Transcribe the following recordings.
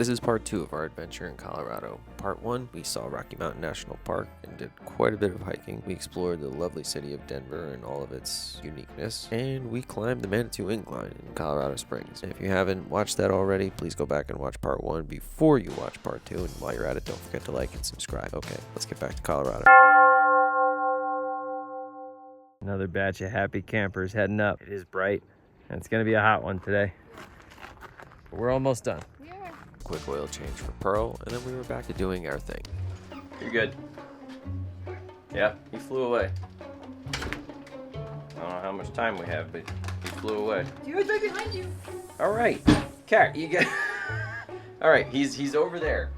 This is part 2 of our adventure in Colorado. Part 1, we saw Rocky Mountain National Park and did quite a bit of hiking. We explored the lovely city of Denver and all of its uniqueness, and we climbed the Manitou Incline in Colorado Springs. And if you haven't watched that already, please go back and watch part 1 before you watch part 2, and while you're at it, don't forget to like and subscribe. Okay, let's get back to Colorado. Another batch of happy campers heading up. It is bright, and it's gonna be a hot one today. But we're almost done. Quick oil change for Pearl, and then we were back to doing our thing. You're good. Yeah, he flew away. I don't know how much time we have, but he flew away. He was right behind you. All right, Car, you get. All right, he's over there.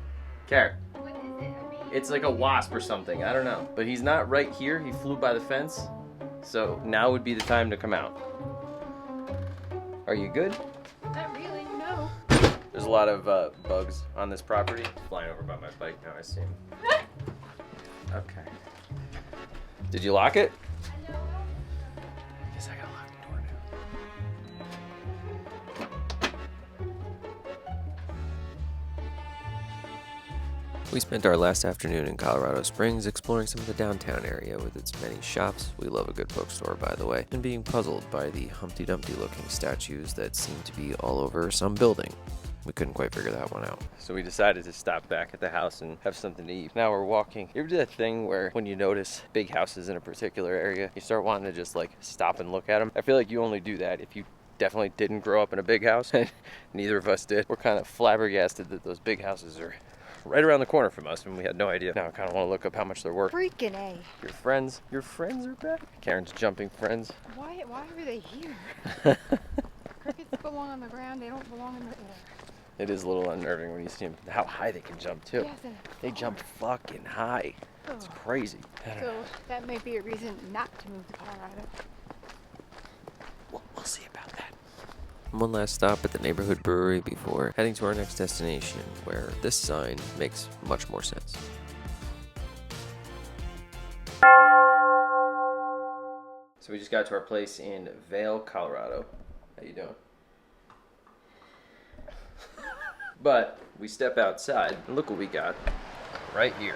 Car. What is it? It's like a wasp or something. I don't know, but he's not right here. He flew by the fence, so now would be the time to come out. Are you good? Not really, no. There's a lot of bugs on this property. Flying over by my bike now, I see him. Okay. Did you lock it? I guess I gotta lock the door now. We spent our last afternoon in Colorado Springs exploring some of the downtown area with its many shops. We love a good bookstore, by the way, and being puzzled by the Humpty Dumpty looking statues that seem to be all over some building. We couldn't quite figure that one out. So we decided to stop back at the house and have something to eat. Now we're walking. You ever do that thing where when you notice big houses in a particular area, you start wanting to just like stop and look at them? I feel like you only do that if you definitely didn't grow up in a big house, and neither of us did. We're kind of flabbergasted that those big houses are right around the corner from us, and we had no idea. Now I kind of want to look up how much they're worth. Freaking A. Your friends are back? Karen's jumping friends. Why are they here? Crickets belong on the ground, they don't belong in the air. It is a little unnerving when you see them, how high they can jump too. Yes, They jump fucking high. It's crazy. So that might be a reason not to move to Colorado. We'll see about that. One last stop at the neighborhood brewery before heading to our next destination, where this sign makes much more sense. So we just got to our place in Vail, Colorado. How you doing? But we step outside and look what we got right here.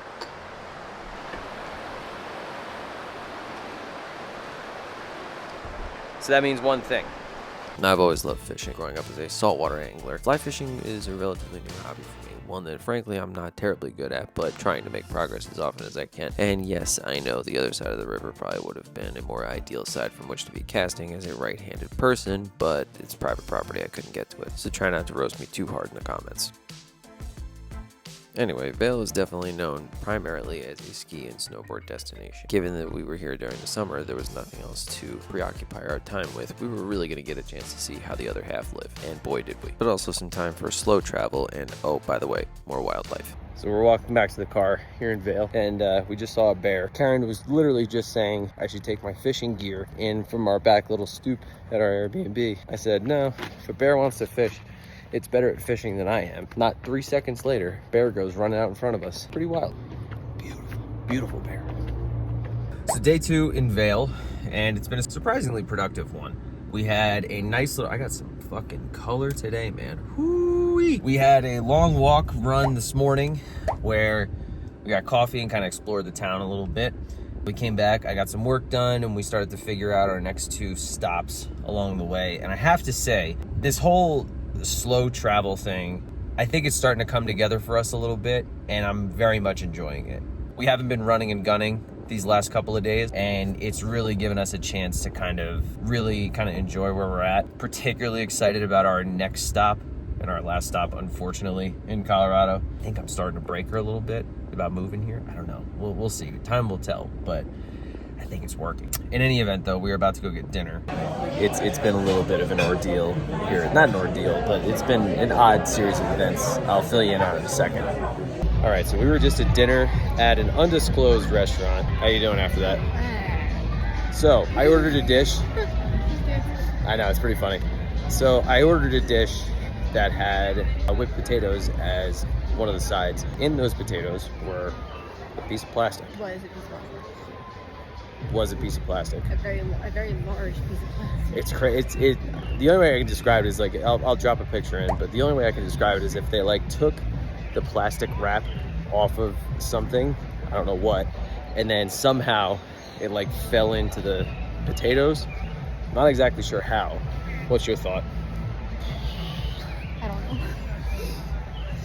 So that means one thing. Now, I've always loved fishing. Growing up as a saltwater angler, fly fishing is a relatively new hobby for me. One that, frankly, I'm not terribly good at, but trying to make progress as often as I can. And yes, I know the other side of the river probably would have been a more ideal side from which to be casting as a right-handed person, but it's private property, I couldn't get to it. So try not to roast me too hard in the comments. Anyway, Vail is definitely known primarily as a ski and snowboard destination. Given that we were here during the summer, there was nothing else to preoccupy our time with. We were really going to get a chance to see how the other half lived, and boy did we. But also some time for slow travel and, oh, by the way, more wildlife. So we're walking back to the car here in Vail, and we just saw a bear. Karen was literally just saying I should take my fishing gear in from our back little stoop at our Airbnb. I said, no, if a bear wants to fish, it's better at fishing than I am. Not 3 seconds later, bear goes running out in front of us. Pretty wild. Beautiful, beautiful bear. So day 2 in Vail, and it's been a surprisingly productive one. We had a nice little, I got some fucking color today, man. Whoo-wee. We had a long walk run this morning where we got coffee and kind of explored the town a little bit. We came back, I got some work done, and we started to figure out our next 2 stops along the way. And I have to say, this whole slow travel thing, I think it's starting to come together for us a little bit, and I'm very much enjoying it. We haven't been running and gunning these last couple of days, and it's really given us a chance to really enjoy where we're at. Particularly excited about our next stop and our last stop, unfortunately, in Colorado. I think I'm starting to break her a little bit about moving here. I don't know. We'll see. Time will tell, but I think it's working. In any event, though, we're about to go get dinner. It's been a little bit of an ordeal here. Not an ordeal, but it's been an odd series of events. I'll fill you in on it in a second. All right, so we were just at dinner at an undisclosed restaurant. How you doing after that? So I ordered a dish. I know, it's pretty funny. So I ordered a dish that had whipped potatoes as one of the sides. In those potatoes were a piece of plastic. What is it? was a piece of plastic. A very large piece of plastic. It's crazy. The only way I can describe it is like, I'll drop a picture in, but the only way I can describe it is if they like took the plastic wrap off of something, I don't know what, and then somehow it like fell into the potatoes. Not exactly sure how. What's your thought? I don't know.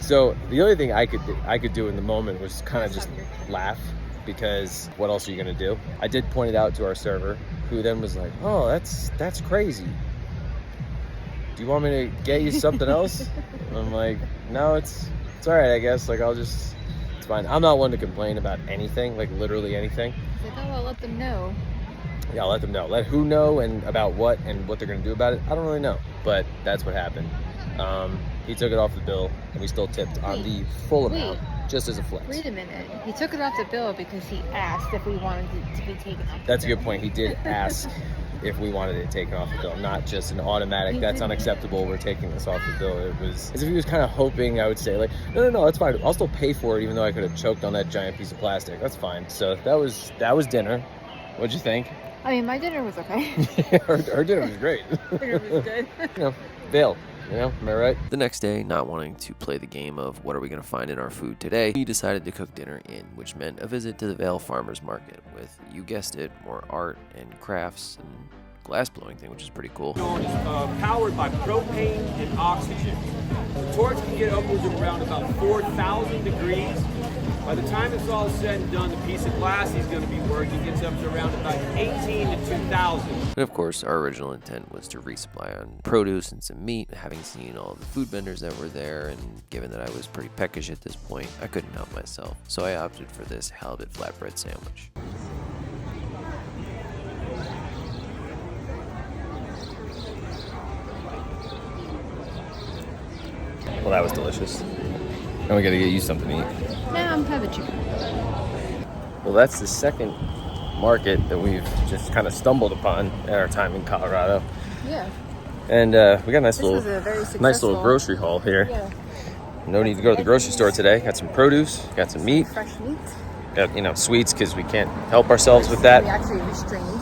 So the only thing I could do in the moment was kind of just laugh, because what else are you gonna do? I did point it out to our server, who then was like, "Oh, that's crazy. Do you want me to get you something else?" And I'm like, "No, it's all right, I guess. Like, it's fine." I'm not one to complain about anything, like literally anything. It's like, oh, I'll let them know. Yeah, I'll let them know. Let who know and about what and what they're gonna do about it. I don't really know, but that's what happened. He took it off the bill, and we still tipped on the full amount, just as a flex. Wait a minute. He took it off the bill because he asked if we wanted it to be taken off. That's a good point. He did ask if we wanted it taken off the bill, not just an automatic, that's unacceptable, we're taking this off the bill. It was as if he was kind of hoping I would say, like, no, that's fine. I'll still pay for it, even though I could have choked on that giant piece of plastic. That's fine. So that was dinner. What'd you think? I mean, my dinner was okay. Her dinner was great. Dinner was good. Vail. Am I right? The next day, not wanting to play the game of what are we going to find in our food today, we decided to cook dinner in, which meant a visit to the Vail Farmers Market with, you guessed it, more art and crafts and glass blowing thing, which is pretty cool. Powered by propane and oxygen. The torch can get upwards of around about 4,000 degrees. By the time it's all said and done, the piece of glass he's going to be working gets up to around about 18 to 2,000. And of course, our original intent was to resupply on produce and some meat. Having seen all the food vendors that were there, and given that I was pretty peckish at this point, I couldn't help myself. So I opted for this halibut flatbread sandwich. Well, that was delicious. Now we gotta get you something to eat. No, I'm having chicken. Well, that's the second market that we've just kind of stumbled upon at our time in Colorado. Yeah. And we got a nice was a very little grocery haul here. Yeah. No need to go to the grocery store today. Got some produce, got some meat, Fresh meat. got sweets because we can't help ourselves with that. We actually restrained.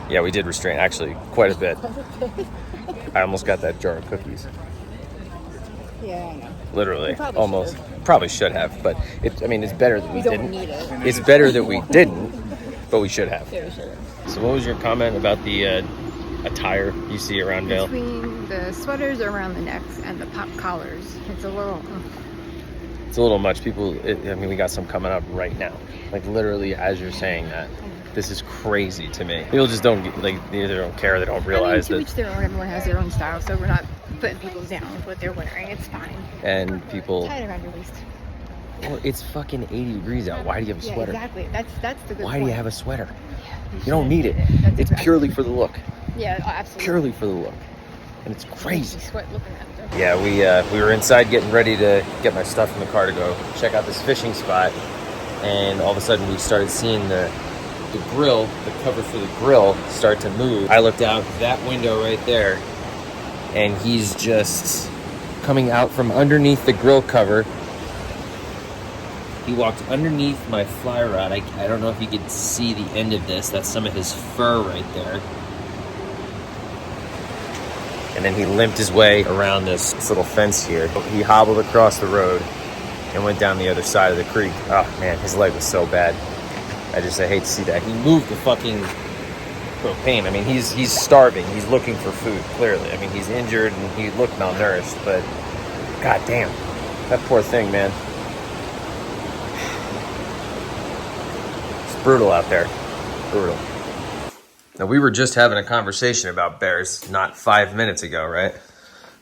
Yeah, we did restrain actually quite a bit. I almost got that jar of cookies. Yeah, I know. Literally, probably almost. Probably should have, but it's better that we don't didn't. need it. It's better that we didn't, but we should have. Yeah, we should have. So what was your comment about the attire you see around Vail? Between the sweaters around the necks and the pop collars, it's a little... It's a little much. We got some coming up right now. Like literally as you're saying that. This is crazy to me. People just don't they either don't care, they don't realize to each their own. Everyone has their own style, so we're not putting people down with what they're wearing. It's fine. And people... Tie it around your waist. Well, it's fucking 80 degrees out. Why do you have a sweater? Exactly. That's the good Why point. do you have a sweater? Yeah, You don't need it. That's It's exactly. purely for the look. Yeah, absolutely. Purely for the look. And it's crazy. You sweat looking at it. Yeah, we were inside getting ready to get my stuff in the car to go check out this fishing spot, and all of a sudden we started seeing the grill, the cover for the grill, start to move. I looked out that window right there, and he's just coming out from underneath the grill cover. He walked underneath my fly rod. I don't know if you could see the end of this. That's some of his fur right there. And then he limped his way around this little fence here. He hobbled across the road and went down the other side of the creek. Oh man, his leg was so bad. I hate to see that. He moved the fucking propane. I mean, he's starving. He's looking for food, clearly. I mean, he's injured and he looked malnourished, but god damn, that poor thing, man. It's brutal out there. Brutal. Now, we were just having a conversation about bears not 5 minutes ago, right?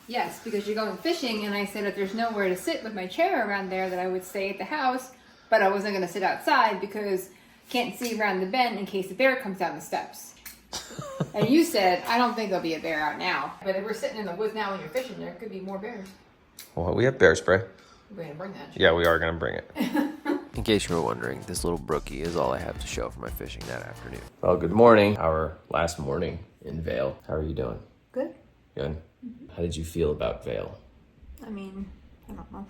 Yes, because you're going fishing, and I said if there's nowhere to sit with my chair around there, that I would stay at the house, but I wasn't going to sit outside because can't see around the bend in case a bear comes down the steps. And you said, I don't think there'll be a bear out now. But if we're sitting in the woods now when you're fishing, there could be more bears. Well, we have bear spray. We're going to bring that. Yeah, we are going to bring it. In case you were wondering, this little brookie is all I have to show for my fishing that afternoon. Well, good morning. Our last morning in Vail. How are you doing? Good. Good. Mm-hmm. How did you feel about Vail? I mean, I don't know.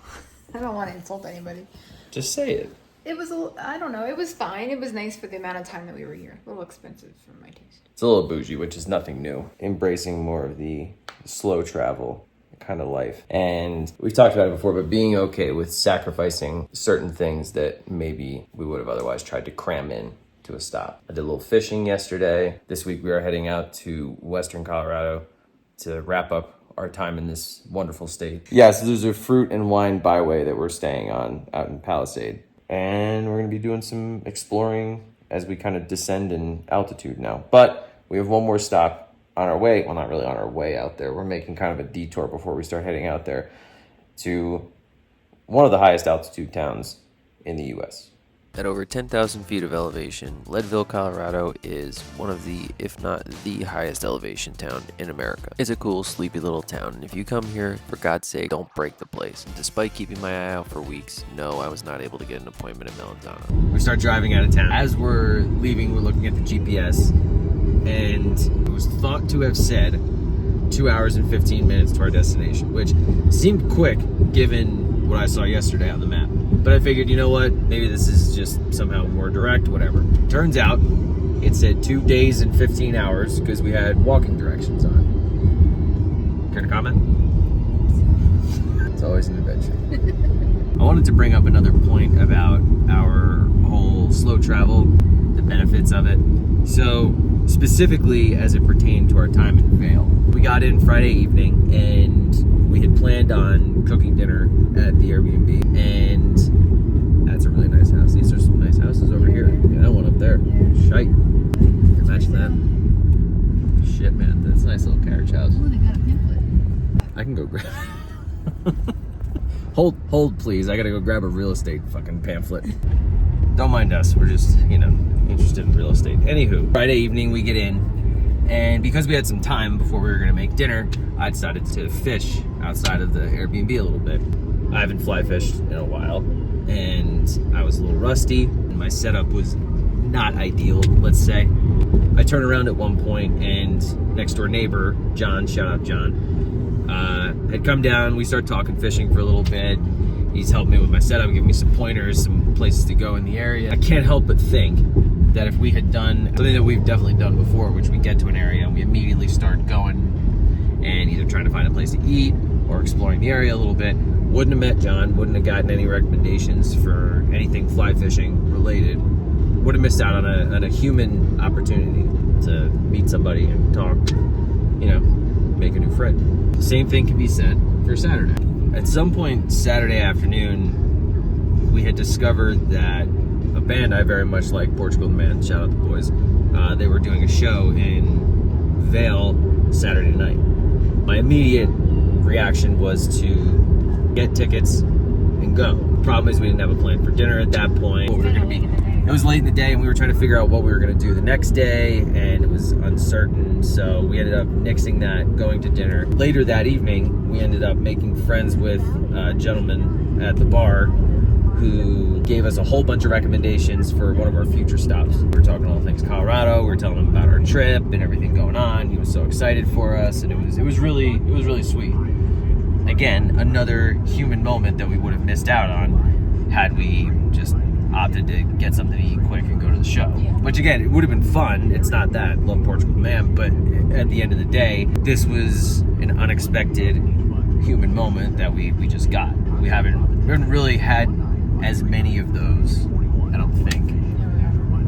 I don't want to insult anybody. Just say it. It was, I don't know, it was fine. It was nice for the amount of time that we were here. A little expensive for my taste. It's a little bougie, which is nothing new. Embracing more of the slow travel kind of life. And we've talked about it before, but being okay with sacrificing certain things that maybe we would have otherwise tried to cram in to a stop. I did a little fishing yesterday. This week we are heading out to Western Colorado to wrap up our time in this wonderful state. Yeah, so there's a fruit and wine byway that we're staying on out in Palisade. And we're going to be doing some exploring as we kind of descend in altitude now. But we have one more stop on our way. Well, not really on our way out there. We're making kind of a detour before we start heading out there to one of the highest altitude towns in the U.S. At over 10,000 feet of elevation, Leadville, Colorado is one of the, if not the highest elevation town in America. It's a cool, sleepy little town, and if you come here, for God's sake, don't break the place. And despite keeping my eye out for weeks, no, I was not able to get an appointment at Melendano. We start driving out of town. As we're leaving, we're looking at the GPS, and it was thought to have said 2 hours and 15 minutes to our destination, which seemed quick given what I saw yesterday on the map. But I figured, you know what, maybe this is just somehow more direct, whatever. Turns out, it said 2 days and 15 hours because we had walking directions on. Care to comment? It's always an adventure. I wanted to bring up another point about our whole slow travel, the benefits of it. So, specifically as it pertained to our time in Vail. We got in Friday evening and we had planned on cooking dinner at the Airbnb, and that's a really nice house. These are some nice houses over here. Yeah, that one up there. Shite. Imagine that. Shit, man. That's a nice little carriage house. Oh, they got a pamphlet. I can go grab Hold, please. I gotta go grab a real estate fucking pamphlet. Don't mind us. We're just, interested in real estate. Anywho, Friday evening we get in, and because we had some time before we were gonna make dinner, I decided to fish outside of the Airbnb a little bit. I haven't fly fished in a while, and I was a little rusty, and my setup was not ideal, let's say. I turn around at one point, and next door neighbor, John, shout out John, had come down. We started talking fishing for a little bit. He's helped me with my setup, giving me some pointers, some places to go in the area. I can't help but think that if we had done something that we've definitely done before, which we get to an area and we immediately start going and either trying to find a place to eat or exploring the area a little bit, wouldn't have met John, wouldn't have gotten any recommendations for anything fly fishing related, would have missed out on a human opportunity to meet somebody and talk, make a new friend. Same thing can be said for Saturday. At some point Saturday afternoon, we had discovered that a band I very much like, Portugal the Man, shout out the boys, they were doing a show in Vail Saturday night. My immediate reaction was to get tickets and go. Problem is we didn't have a plan for dinner at that point. It was late in the day and we were trying to figure out what we were going to do the next day, and it was uncertain, so we ended up nixing that, going to dinner. Later that evening, we ended up making friends with a gentleman at the bar who gave us a whole bunch of recommendations for one of our future stops. We were talking all things Colorado. We were telling him about our trip and everything going on. He was so excited for us, and it was really sweet. Again, another human moment that we would have missed out on had we just opted to get something to eat quick and go to the show. Yeah. Which again, it would have been fun. It's not that love Portugal Man, but at the end of the day, this was an unexpected human moment that we just got. We haven't really had as many of those, I don't think,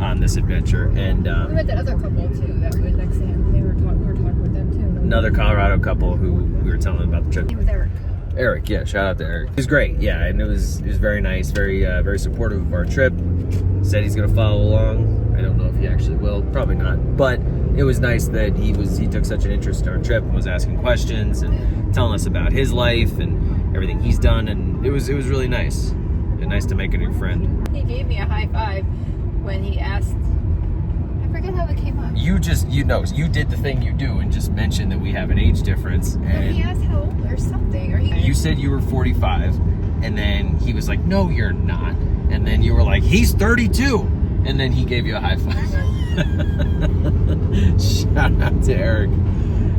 on this adventure. And we met that other couple too that was next to him. We were talking with them too. Another Colorado couple who we were telling about the trip. He was Eric. Eric, yeah, shout out to Eric. It was great, yeah, and it was very nice, very supportive of our trip. Said he's gonna follow along. I don't know if he actually will, probably not. But it was nice that he took such an interest in our trip and was asking questions and telling us about his life and everything he's done, and it was really nice. And nice to make a new friend. He gave me a high five when he asked. I forget how it came up. You did the thing you do and just mentioned that we have an age difference. And he asked how old or something. You said you were 45, and then he was like, "No, you're not." And then you were like, "He's 32," and then he gave you a high five. Shout out to Eric.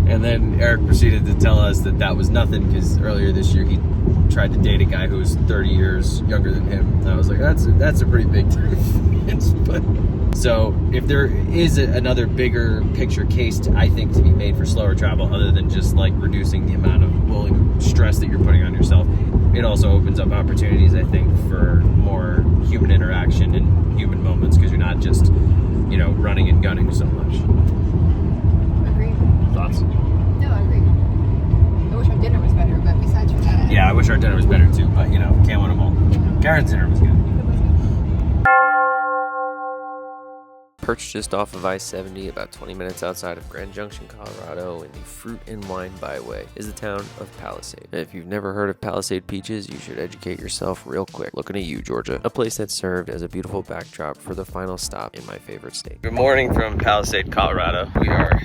And then Eric proceeded to tell us that was nothing because earlier this year he tried to date a guy who was 30 years younger than him. And I was like, that's a pretty big difference. But so if there is another bigger picture case, I think, to be made for slower travel, other than just like reducing the amount of stress that you're putting on yourself, it also opens up opportunities, I think, for more human interaction and human moments, because you're not just, you know, running and gunning so much. Agree. Thoughts? No, I agree. I wish our dinner was better, but besides from that. Yeah, I wish our dinner was better too, but you know, can't win them all. Karen's dinner was good. Perched just off of I-70, about 20 minutes outside of Grand Junction, Colorado, in the Fruit and Wine Byway, is the town of Palisade. If you've never heard of Palisade peaches, you should educate yourself real quick. Looking at you, Georgia. A place that served as a beautiful backdrop for the final stop in my favorite state. Good morning from Palisade, Colorado. We are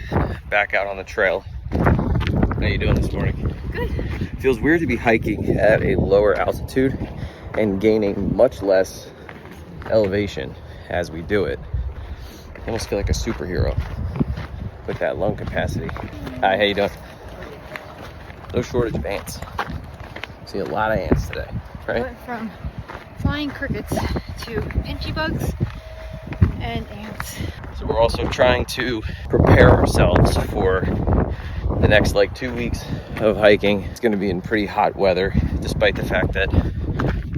back out on the trail. How you doing this morning? Good. It feels weird to be hiking at a lower altitude and gaining much less elevation as we do it. I almost feel like a superhero with that lung capacity. Hi, how you doing? No shortage of ants. See a lot of ants today, right? Went from flying crickets to pinchy bugs and ants. So we're also trying to prepare ourselves for the next like 2 weeks of hiking. It's going to be in pretty hot weather, despite the fact that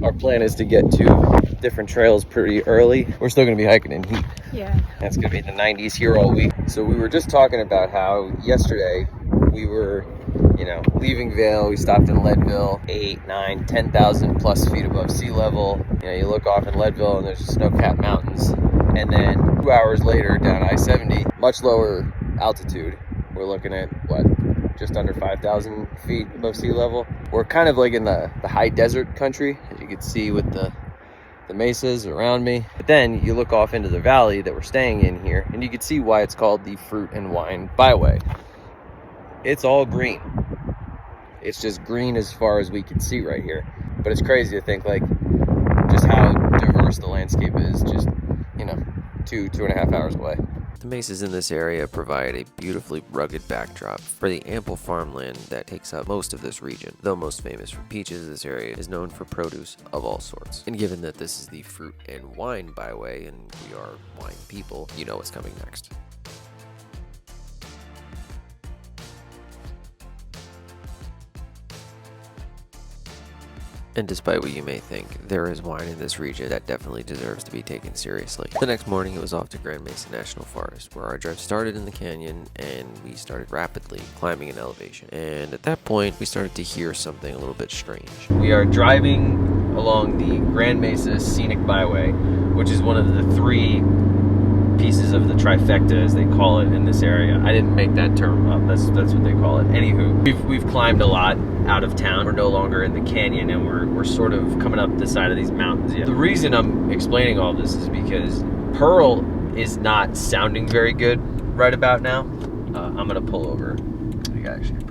our plan is to get to different trails pretty early. We're still going to be hiking in heat. Yeah. It's going to be in the 90s here all week. So we were just talking about how yesterday we were, you know, leaving Vail. We stopped in Leadville, 8, 9, 10,000 plus feet above sea level. You know, you look off in Leadville and there's snow-capped mountains. And then 2 hours later down I-70, much lower altitude. We're looking at, what, just under 5,000 feet above sea level. We're kind of like in the high desert country, as you can see with the mesas around me. But then you look off into the valley that we're staying in here, and you can see why it's called the Fruit and Wine Byway. It's all green. It's just green as far as we can see right here. But it's crazy to think like just how diverse the landscape is, just, you know, 2.5 hours away. The mesas in this area provide a beautifully rugged backdrop for the ample farmland that takes up most of this region. Though most famous for peaches, this area is known for produce of all sorts. And given that this is the Fruit and Wine Byway, and we are wine people, you know what's coming next. And despite what you may think, there is wine in this region that definitely deserves to be taken seriously. The next morning, it was off to Grand Mesa National Forest, where our drive started in the canyon and we started rapidly climbing in elevation. And at that point, we started to hear something a little bit strange. We are driving along the Grand Mesa Scenic Byway, which is one of the 3 pieces of the trifecta, as they call it in this area. I didn't make that term up. That's what they call it. Anywho, we've climbed a lot out of town. We're no longer in the canyon, and we're sort of coming up the side of these mountains. Yeah. The reason I'm explaining all this is because Pearl is not sounding very good right about now. I'm gonna pull over.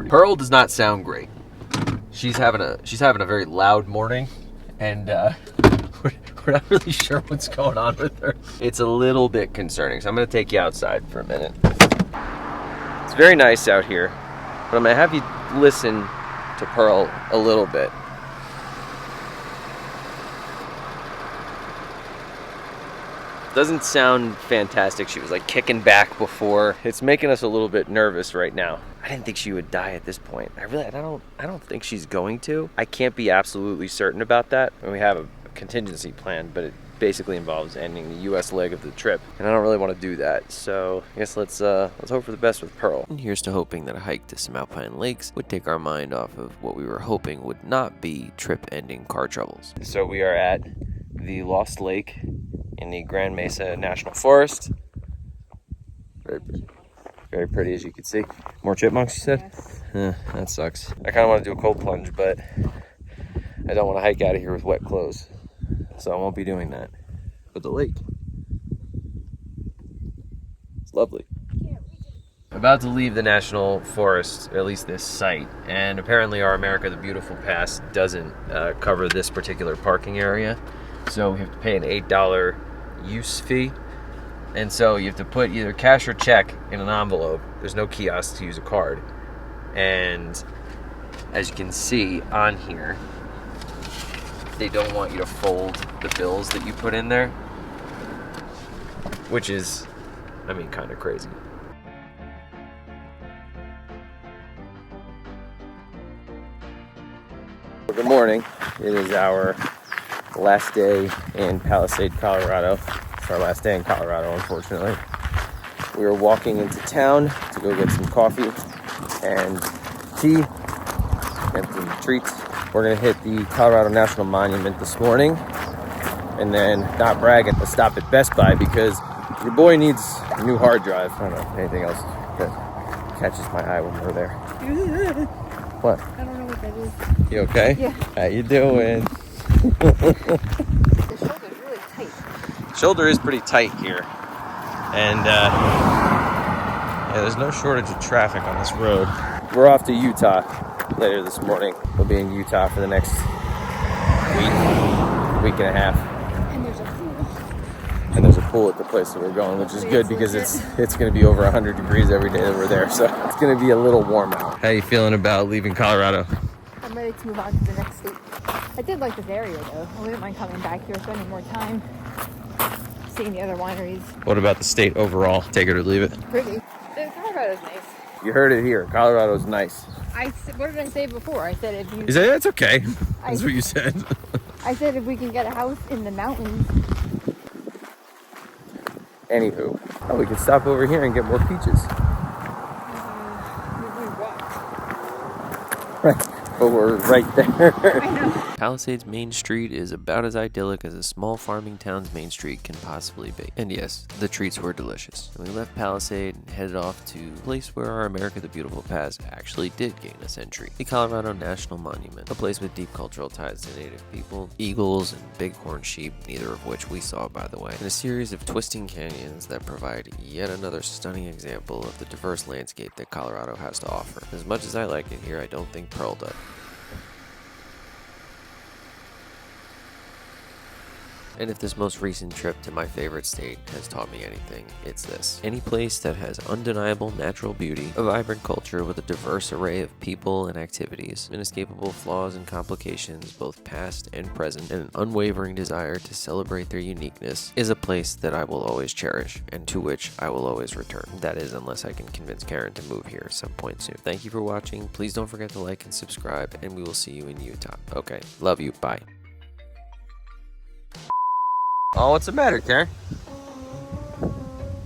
Pearl does not sound great. She's having a very loud morning, and we're not really sure what's going on with her. It's a little bit concerning, so I'm gonna take you outside for a minute. It's very nice out here, but I'm gonna have you listen to Pearl a little bit. Doesn't sound fantastic. She was like kicking back before. It's making us a little bit nervous right now. I didn't think she would die at this point. I don't think she's going to. I can't be absolutely certain about that. We have a contingency plan, but it basically involves ending the US leg of the trip, and I don't really want to do that. So I guess let's hope for the best with Pearl. And here's to hoping that a hike to some alpine lakes would take our mind off of what we were hoping would not be trip-ending car troubles. So we are at the Lost Lake in the Grand Mesa National Forest. Very pretty, as you can see. More chipmunks, you said? Yes. That sucks. I kind of want to do a cold plunge, but I don't want to hike out of here with wet clothes, so I won't be doing that. But the lake, it's lovely. About to leave the national forest, or at least this site, and apparently our America the Beautiful Pass doesn't cover this particular parking area, so we have to pay an $8 use fee. And so you have to put either cash or check in an envelope. There's no kiosk to use a card. And as you can see on here, they don't want you to fold the bills that you put in there, which is, I mean, kind of crazy. Good morning. It is our last day in Palisade, Colorado. It's our last day in Colorado, unfortunately. We are walking into town to go get some coffee and tea, get some treats. We're gonna hit the Colorado National Monument this morning, and then not bragging, but stop at Best Buy because your boy needs a new hard drive. I don't know anything else that catches my eye when we're there. What? I don't know what that is. You okay? Yeah. How you doing? The shoulder's really tight. Shoulder is pretty tight here, and yeah, there's no shortage of traffic on this road. We're off to Utah later this morning. We'll be in Utah for the next week and a half. And there's a pool. And there's a pool at the place that we're going, which is good because it's going to be over 100 degrees every day that we're there, so it's going to be a little warm out. How you feeling about leaving Colorado? I'm ready to move on to the next state. I did like this area though. I wouldn't mind coming back here, spending more time, seeing the other wineries. What about the state overall? Take it or leave it? Pretty. Colorado's nice. You heard it here. Colorado's nice. What did I say before? I said if you. You said that's okay. That's what you said. I said if we can get a house in the mountains. Anywho, oh, we can stop over here and get more peaches. Right, but we're right there. I know. Palisade's main street is about as idyllic as a small farming town's main street can possibly be. And yes, the treats were delicious. And we left Palisade and headed off to a place where our America the Beautiful past actually did gain us entry. The Colorado National Monument, a place with deep cultural ties to native people, eagles, and bighorn sheep, neither of which we saw by the way, and a series of twisting canyons that provide yet another stunning example of the diverse landscape that Colorado has to offer. As much as I like it here, I don't think Pearl does. And if this most recent trip to my favorite state has taught me anything, it's this. Any place that has undeniable natural beauty, a vibrant culture with a diverse array of people and activities, inescapable flaws and complications, both past and present, and an unwavering desire to celebrate their uniqueness, is a place that I will always cherish, and to which I will always return. That is, unless I can convince Karen to move here at some point soon. Thank you for watching. Please don't forget to like and subscribe, and we will see you in Utah. Okay, love you. Bye. Oh, what's the matter, Karen?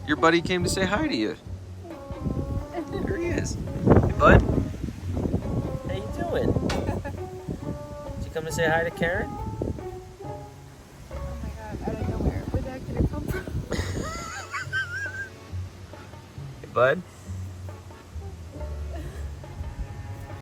Your buddy came to say hi to you. There he is. Hey, bud. How you doing? Did you come to say hi to Karen? Oh my god, out of nowhere. Where the heck did it come from? Hey, bud.